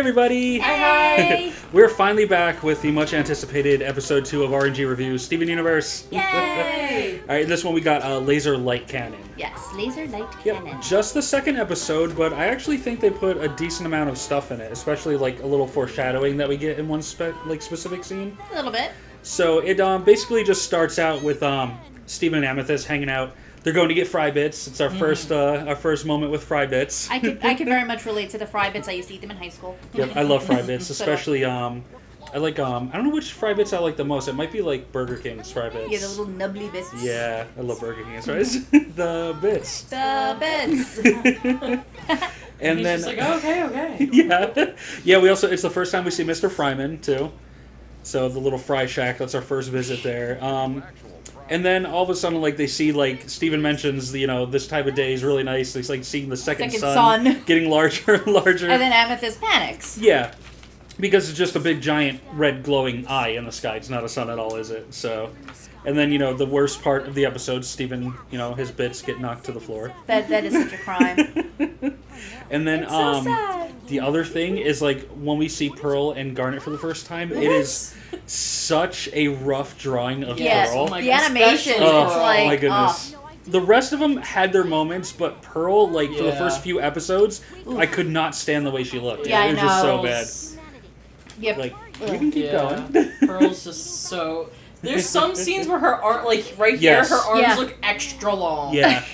everybody! Hey! We're finally back with the much anticipated episode 2 of RNG Review, Steven Universe. Yay! Alright, this one we got Laser Light Cannon. Yes, Laser Light Yep, Cannon. just the second episode, but I actually think they put a decent amount of stuff in it, especially like a little foreshadowing that we get in one specific scene. A little bit. So it basically just starts out with Steven and Amethyst hanging out. They're going to get fry bits. It's our first moment with fry bits. I could very much relate to the fry bits. I used to eat them in high school. Yep, I love fry bits, especially I like I don't know which fry bits I like the most. It might be like Burger King's fry bits. Yeah, the little nubbly bits. Yeah, I love Burger King's fries. The bits. The bits. And he's then just like, okay. Yeah. We also, it's the first time we see Mr. Fryman too. So the little fry shack. That's our first visit there. And then all of a sudden, like, they see, like, Steven mentions, this type of day is really nice. It's like seeing the second sun getting larger and larger. And then Amethyst panics. Yeah. Because it's just a big, giant, red, glowing eye in the sky. It's not a sun at all, is it? So, and then, the worst part of the episode, Steven, his bits get knocked to the floor. That is such a crime. And then, it's so sad. The other thing is, like, when we see Pearl and Garnet for the first time, it is such a rough drawing of Pearl. The animation, it's like... Oh my goodness. The rest of them had their moments, but Pearl, like, for the first few episodes, I could not stand the way she looked. Yeah, it was just so bad. Yep. Like, we can keep going. Pearl's just so... There's some scenes where her arm, like, here, her arms look extra long. Yeah.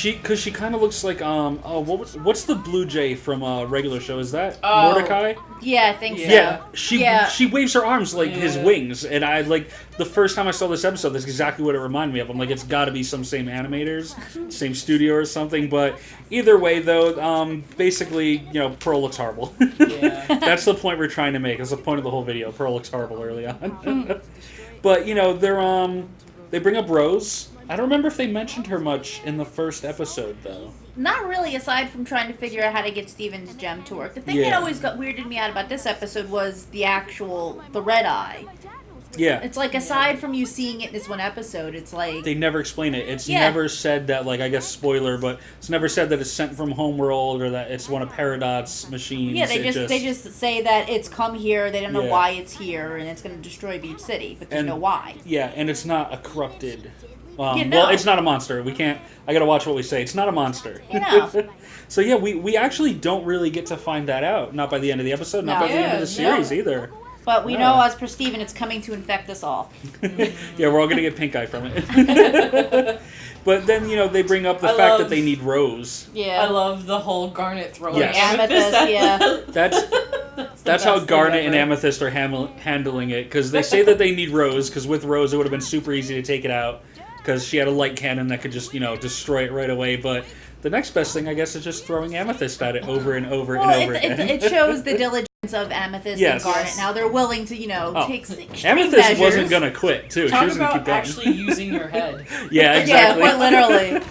Because she kind of looks like, what's the Blue Jay from a regular show? Is that Mordecai? Yeah, I think so. Yeah, she waves her arms like his wings, and I, like, the first time I saw this episode, that's exactly what it reminded me of. I'm like, it's gotta be some same animators, same studio or something, but either way, though, basically, Pearl looks horrible. Yeah. That's the point we're trying to make. That's the point of the whole video. Pearl looks horrible early on. But, they bring up Rose. I don't remember if they mentioned her much in the first episode, though. Not really, aside from trying to figure out how to get Steven's gem to work. The thing that always weirded me out about this episode was the red eye. Yeah. It's like, aside from you seeing it in this one episode, it's like... They never explain it. It's never said that, like, I guess spoiler, but it's never said that it's sent from Homeworld or that it's one of Peridot's machines. Yeah, they just say that it's come here, they don't know why it's here, and it's going to destroy Beach City, but they know why. Yeah, and it's not a corrupted... Well, it's not a monster. I gotta watch what we say. It's not a monster. So yeah, we actually don't really get to find that out. Not by the end of the episode, not by the end of the series either. But we know, as per Steven, it's coming to infect us all. Yeah, we're all gonna get pink eye from it. But then, they bring up the fact that they need Rose. Yeah. I love the whole Garnet throwing Amethyst, That's how Garnet and Amethyst are handling it, because they say that they need Rose, because with Rose it would have been super easy to take it out. Because she had a light cannon that could just, destroy it right away. But the next best thing, I guess, is just throwing Amethyst at it over and over and over again. It shows the diligence of Amethyst and Garnet. Now they're willing to, take extreme Amethyst measures. wasn't going to quit, too. Talk she was going to keep going. actually using your head. Yeah, exactly. Yeah, quite literally.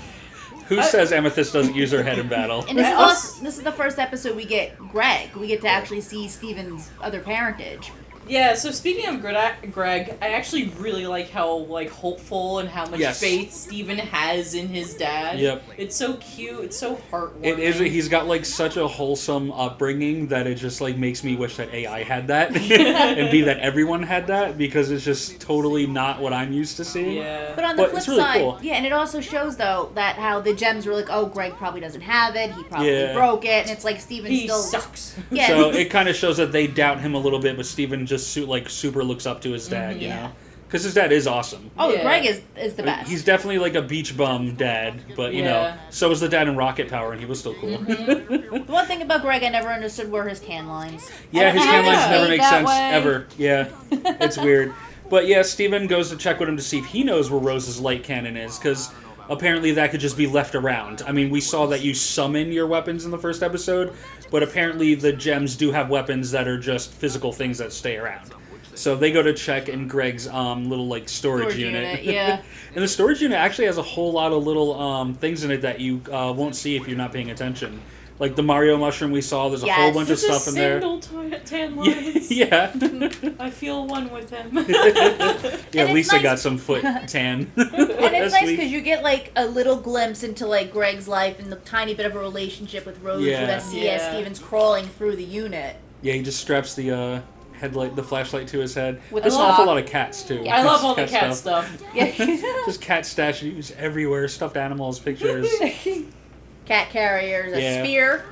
Who says Amethyst doesn't use her head in battle? And this is the first episode we get Greg. We get to actually see Steven's other parentage. Yeah, so speaking of Greg, I actually really like how, like, hopeful and how much faith Steven has in his dad. Yep. It's so cute. It's so heartwarming. It is. He's got, like, such a wholesome upbringing that it just, like, makes me wish that AI had that. And that everyone had that, because it's just totally not what I'm used to seeing. Yeah. But on the flip really side, cool. and it also shows, though, that how the gems were like, oh, Greg probably doesn't have it, he probably broke it, and it's like Steven still... sucks. Yeah. So it kind of shows that they doubt him a little bit, but Steven just super looks up to his dad, you know? Because his dad is awesome. Oh, Greg is the best. He's definitely like a beach bum dad, but you know, so was the dad in Rocket Power, and he was still cool. The one thing about Greg I never understood were his tan lines. Yeah, his tan lines never make sense, ever. Yeah, it's weird. But yeah, Steven goes to check with him to see if he knows where Rose's light cannon is, because apparently that could just be left around. I mean, we saw that you summon your weapons in the first episode, but apparently the gems do have weapons that are just physical things that stay around. So they go to check in Greg's little, like, storage unit. Yeah. And the storage unit actually has a whole lot of little things in it that you won't see if you're not paying attention. Like the Mario mushroom we saw, there's a whole bunch of stuff in there. Tan lines. Yeah. I feel one with him. Yeah, Lisa got some foot tan. And it's nice because you get, like, a little glimpse into, like, Greg's life and the tiny bit of a relationship with Rose as Steven's crawling through the unit. Yeah, he just straps the the flashlight to his head. With There's a an awful lock. lot of cats too. Yeah. I love all the cat stuff. Yeah. Just cat statues everywhere, stuffed animals, pictures. Cat carriers, a Yeah. spear,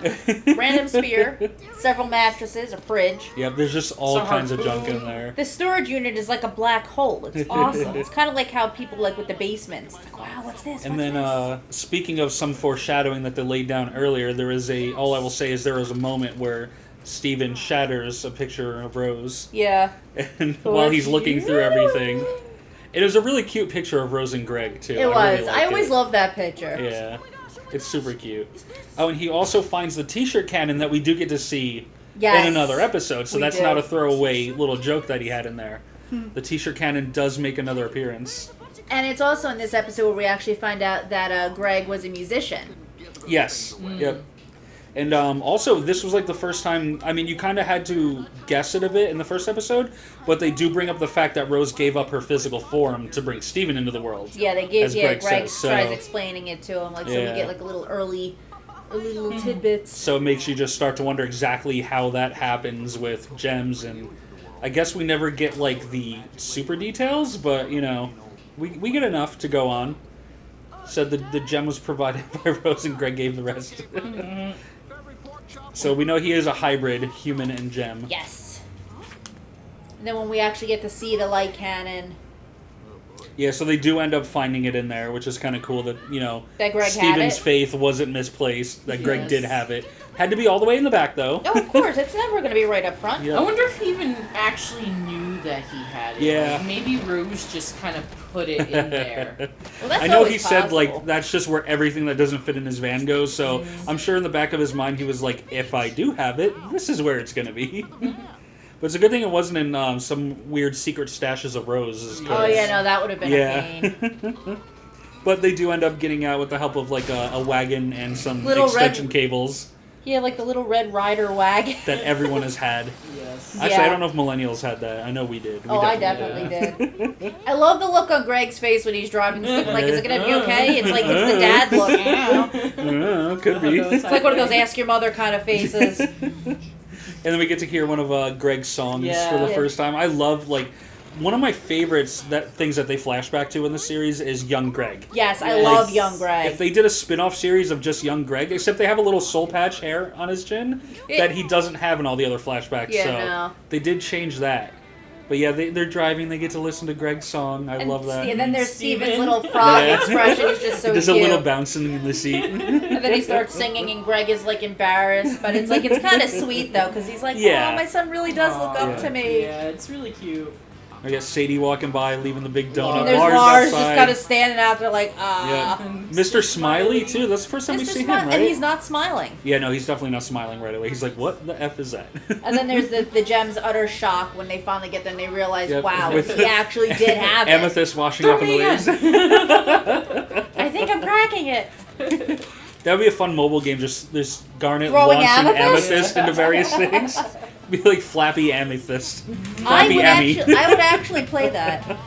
random spear, several mattresses, a fridge. Yep, there's just all Some kinds of junk harpoon. in there. The storage unit is like a black hole. It's awesome. It's kind of like how people like with the basements. It's like, wow, what's this? And What's then, this? speaking of some foreshadowing that they laid down earlier, all I will say is there was a moment where Steven shatters a picture of Rose, Yeah. and while he's looking through everything. It was a really cute picture of Rose and Greg, too. It was. Really like I always it. love that picture. Yeah. It's super cute. Oh, and he also finds the T-shirt cannon that we do get to see Yes. in another episode, so We that's do. not a throwaway little joke that he had in there. The T-shirt cannon does make another appearance. And it's also in this episode where we actually find out that Greg was a musician. Yes. Yep. And also, this was like the first time. I mean, you kind of had to guess it a bit in the first episode, but they do bring up the fact that Rose gave up her physical form to bring Steven into the world. Yeah, they give. As Yeah, Greg Greg says, so- tries explaining it to him, like so we Yeah. get like a little early little tidbits. So it makes you just start to wonder exactly how that happens with gems, and I guess we never get like the super details, but you know, we get enough to go on. Said the gem was provided by Rose and Greg gave the rest. So we know he is a hybrid human and gem. Yes. And then when we actually get to see the light cannon, Yeah, so they do end up finding it in there, which is kind of cool that, you know, That Greg had Steven's it. faith wasn't misplaced, that Greg Yes. did have it. Had to be all the way in the back, though. oh, of course, it's never going to be right up front. Yeah. I wonder if he even actually knew that he had it. Yeah. Like, maybe Rose just kind of put it in there. Well, that's I know he always said, possible. like, that's just where everything that doesn't fit in his van goes, so I'm sure in the back of his mind he was like, if I do have it, this is where it's going to be. But it's a good thing it wasn't in some weird secret stashes of Rose's. Oh yeah, no, that would have been a pain. But they do end up getting out with the help of, like, a wagon and some Little extension red- cables Yeah, like the little Red Rider wagon. that everyone has had. Yes. Actually, Yeah. I don't know if millennials had that. I know we did. We I definitely definitely did. I love the look on Greg's face when he's driving the stick. Like, is it gonna be okay? It's like it's the dad look. Could be. It's like one of those ask your mother kind of faces. And then we get to hear one of Greg's songs for the Yeah. first time. I love, like, one of my favorites things that they flash back to in the series is young Greg. Yes, I Yes. love young Greg. If they did a spin-off series of just young Greg, except they have a little soul patch hair on his chin that he doesn't have in all the other flashbacks, Yeah, so no. they did change that. But yeah, they're driving, they get to listen to Greg's song. I love that. And then there's Steven. Steven's little frog Yeah. expression. It's just so There's cute. a little bouncing in the seat. And then he starts singing, and Greg is like embarrassed, but it's like it's kind of sweet though, because he's like, Yeah. "Oh, my son really does look up Yeah. to me." Yeah, it's really cute. I got Sadie walking by, leaving the big donut. And there's Lars Lars just outside. kind of standing out there like, Yeah. ah. Mr. Smiley, too. That's the first time we see him, right? And he's not smiling. Yeah, no, he's definitely not smiling right away. He's like, what the F is that? And then there's the gem's utter shock when they finally get there and they realize, Yep. wow, With he actually did have it. Amethyst washing up in the waves. I think I'm cracking it. That would be a fun mobile game, just this Garnet Throwing launching amethyst? amethyst into various things. Be like Flappy Amethyst. I Flappy would actually play that.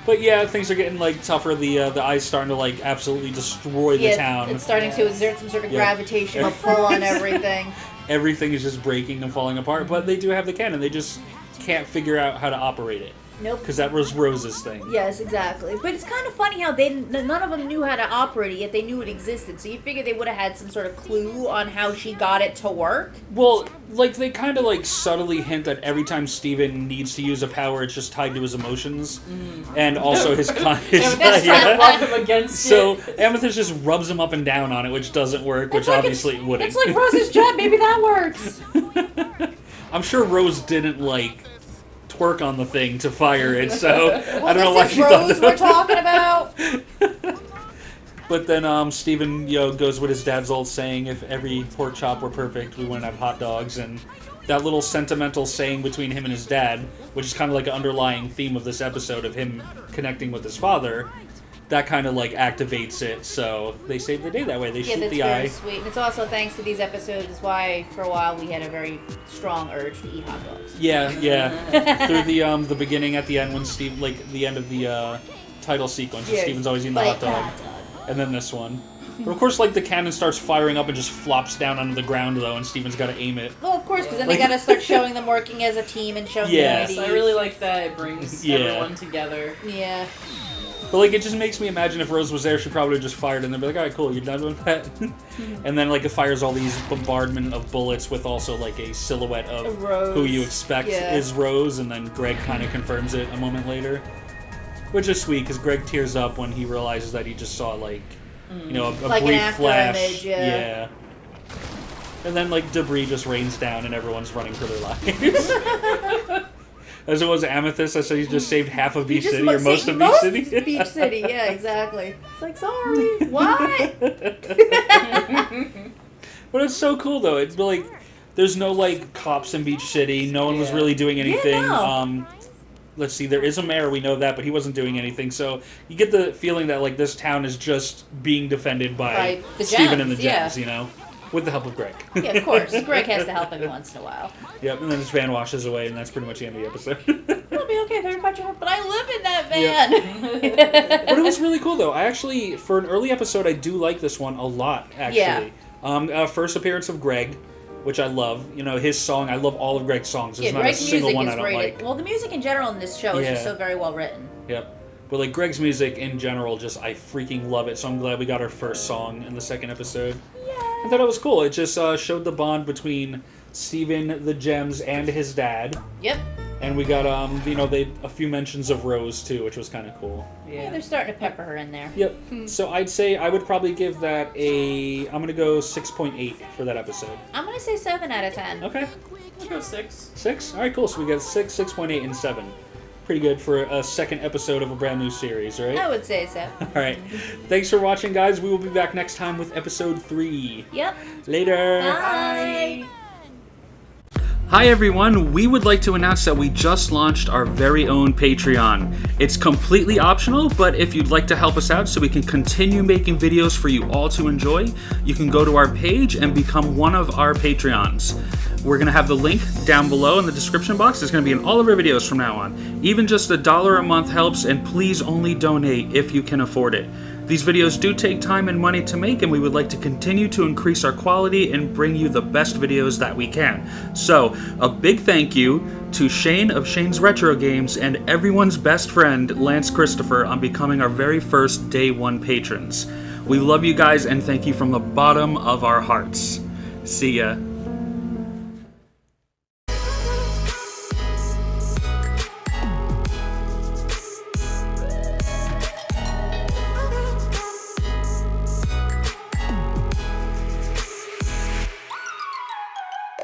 But yeah, things are getting like tougher. The ice starting to like absolutely destroy the town. It's starting to exert some sort of Yeah. gravitational pull on everything. Everything is just breaking and falling apart. But they do have the cannon. They just can't figure out how to operate it. Nope. Because that was Rose's thing. Yes, exactly. But it's kind of funny how none of them knew how to operate it, yet they knew it existed. So you figure they would have had some sort of clue on how she got it to work. Well, like they kind of like subtly hint that every time Steven needs to use a power, it's just tied to his emotions, and also his That's trying to lock him against So it. Amethyst just rubs him up and down on it, which doesn't work, which It's like obviously it wouldn't. It's like Rose's jet. Maybe that works. I'm sure Rose didn't like twerk on the thing to fire it, so Well, I don't know why this she is thought Rose that. we're talking about. But then Steven, goes with his dad's old saying, if every pork chop were perfect, we wouldn't have hot dogs. And that little sentimental saying between him and his dad, which is kind of like an underlying theme of this episode of him connecting with his father, that kind of like activates it. So they save the day that way. They Yeah, shoot that's the very eye. sweet. And it's also thanks to these episodes is why for a while we had a very strong urge to eat hot dogs. Yeah. Through the beginning at the end when the end of the title sequence, Yeah, Steven's always eating the like hot dog. hot dog. And then this one. But of course, like, the cannon starts firing up and just flops down onto the ground, though, and Steven's got to aim it. Well, of course, because then they got to start showing them working as a team and showing Yes, unity. I really like that. It brings everyone together. Yeah. But, like, it just makes me imagine if Rose was there, she probably just fired and they'd be like, alright, cool, you're done with that? And then, like, it fires all these bombardment of bullets with also, like, a silhouette of Rose. who you expect is Rose, and then Greg kind of confirms it a moment later. Which is sweet, because Greg tears up when he realizes that he just saw, like, you know, a like brief an flash. image, yeah. And then, like, debris just rains down and everyone's running for their lives. As it was Amethyst, I said he just saved half of Beach City, or most of Beach City. Beach City, yeah, exactly. It's like, sorry, what? But it's so cool, though. It's like, there's no, like, cops in Beach City. No one was really doing anything. Yeah, no. Let's see, there is a mayor, we know that, but he wasn't doing anything. So you get the feeling that, like, this town is just being defended by the Steven and the Gems, Gems, you know? With the help of Greg. Yeah, of course. Greg has to help him once in a while. Yep, and then his van washes away, and that's pretty much the end of the episode. It'll be okay, very much, but I live in that van! Yep. But it was really cool, though. I actually, for an early episode, I do like this one a lot, actually. Yeah. First appearance of Greg, which I love. You know, his song, I love all of Greg's songs. There's not Greg's a single music one is I don't great. like. Well, the music in general in this show is just so very well written. Yep. But, like, Greg's music in general, just, I freaking love it. So I'm glad we got our first song in the second episode. I thought it was cool. It just showed the bond between Steven, the Gems, and his dad. Yep. And we got, you know, a few mentions of Rose, too, which was kind of cool. Yeah, they're starting to pepper her in there. Yep. So I'd say I would probably give that I'm going to go 6.8 for that episode. I'm going to say 7 out of 10. Okay. I'll go 6. 6? All right, cool. So we got 6, 6.8, and 7. Pretty good for a second episode of a brand new series, right? I would say so. All right. Thanks for watching, guys. We will be back next time with episode 3. Yep. Later. Bye. Hi everyone, we would like to announce that we just launched our very own Patreon. It's completely optional, but if you'd like to help us out so we can continue making videos for you all to enjoy, you can go to our page and become one of our Patreons. We're going to have the link down below in the description box. It's going to be in all of our videos from now on. Even just $1 a month helps, and please only donate if you can afford it. These videos do take time and money to make, and we would like to continue to increase our quality and bring you the best videos that we can. So, a big thank you to Shane of Shane's Retro Games and everyone's best friend, Lance Christopher, on becoming our very first Day 1 patrons. We love you guys and thank you from the bottom of our hearts. See ya.